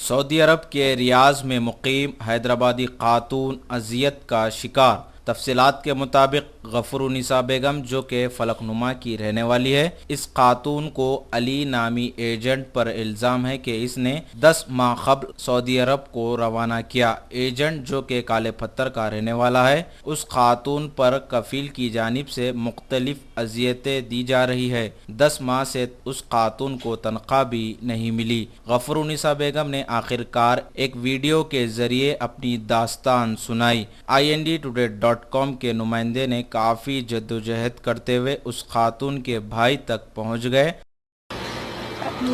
Saudi अरब के रियाज में मुकीम हैदराबादी खातून अजियत का शिकार। तफसीलात के मुताबिक गफरुन्निसा बेगम, जो कि फलकनुमा की रहने वाली है, इस खातून को अली नामी एजेंट पर इल्ज़ाम है कि इसने 10 माह कबल सऊदी अरब को रवाना किया। एजेंट, जो कि काले पत्थर का रहने वाला है, उस खातून पर कफील की जानिब से मुख्तलिफ अजियतें दी जा रही है। 10 माह से उस खातून को तनख्वाह भी नहीं मिली। गफरुन्निसा बेगम ने आखिरकार एक वीडियो के जरिए अपनी दास्तान सुनाई। INDtoday.com के नुमाइंदे ने काफ़ी जद्दोजहद करते हुए उस खातून के भाई तक पहुंच गए।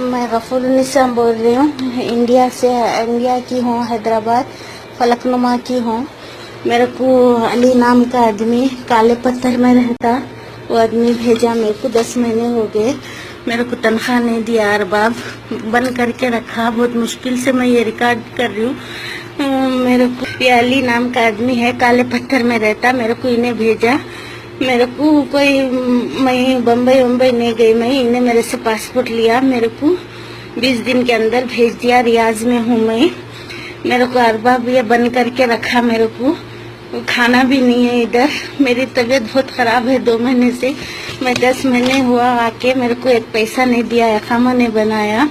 मैं गफरुन्निसा बोल रही हूँ, इंडिया की हूँ, हैदराबाद फलकनुमा की हूँ। मेरे को अली नाम का आदमी काले पत्थर में रहता, वो आदमी भेजा मेरे को। 10 महीने हो गए, मेरे को तनख्वाह नहीं दिया, अरबाब बंद करके रखा। बहुत मुश्किल से मैं ये रिकॉर्ड कर रही हूँ। मेरे को ये अली नाम का आदमी है, काले पत्थर में रहता, मेरे को इन्हें भेजा। मेरे को कोई, मैं बम्बई नहीं गई, मैं इन्हें मेरे से पासपोर्ट लिया, मेरे को 20 दिन के अंदर भेज दिया। रियाज में हूँ मैं, मेरे को अरबाब ये बंद करके रखा। मेरे को खाना भी नहीं है इधर। मेरी तबीयत बहुत ख़राब है 2 महीने से। मैं 10 महीने हुआ आके, मेरे को एक पैसा नहीं दिया, अकामा नहीं बनाया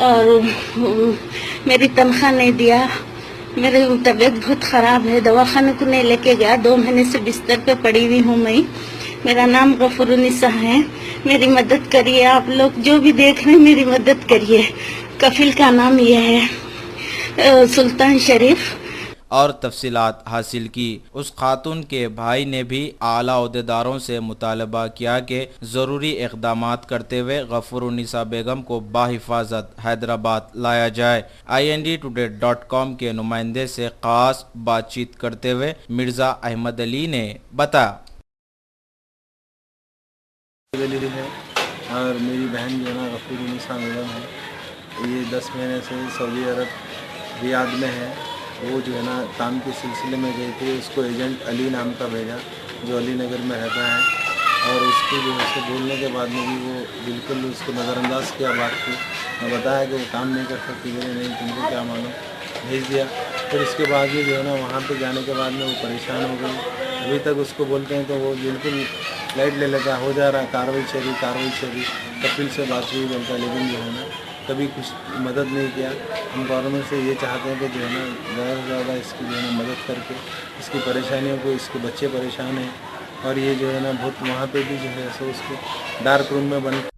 और मेरी तनख्वाह नहीं दिया। मेरी तबीयत बहुत ख़राब है, दवाखाने को नहीं लेके गया। 2 महीने से बिस्तर पे पड़ी हुई हूँ मैं। मेरा नाम गफरुन्निसा है। मेरी मदद करिए आप लोग, जो भी देख रहे हैं मेरी मदद करिए। कफिल का नाम यह है सुल्तान शरीफ। और तफसीलात हासिल की। उस खातून के भाई ने भी आला ओहदेदारों से मुतालबा किया कि ज़रूरी इक़दामात करते हुए गफरुन्निसा बेगम को बाहिफाजत हैदराबाद लाया जाए। INDtoday.com के नुमाइंदे से खास बातचीत करते हुए मिर्ज़ा अहमद अली ने बताया। और मेरी बहन जो है ना गफरुन्निसा बेगम है, ये 10 महीने से सऊदी अरब रियाद में है। वो जो है ना काम के सिलसिले में गई थी, उसको एजेंट अली नाम का भेजा, जो अली नगर में रहता है। और उसकी जो उससे बोलने के बाद में भी वो बिल्कुल उसको नज़रअंदाज किया बात को। मैं बताया कि वो काम नहीं कर सकती, बोले नहीं तुमको क्या मालूम, भेज दिया। फिर उसके बाद भी जो है ना वहाँ पे जाने के बाद में वो परेशान हो गई। अभी तक उसको बोलते हैं तो वो बिल्कुल लाइट ले लेता, हो जा रहा कार्रवाई चली। कपिल से बात हुई बोलता, लेकिन जो है ना कभी कुछ मदद नहीं किया। हम गवर्नमेंट से ये चाहते हैं कि जो है ना ज़्यादा से ज़्यादा इसकी जो है ना मदद करके इसकी परेशानियों को, इसके बच्चे परेशान हैं और ये जो है ना बहुत वहाँ पे भी जो है सो उसको डार्क रूम में बंद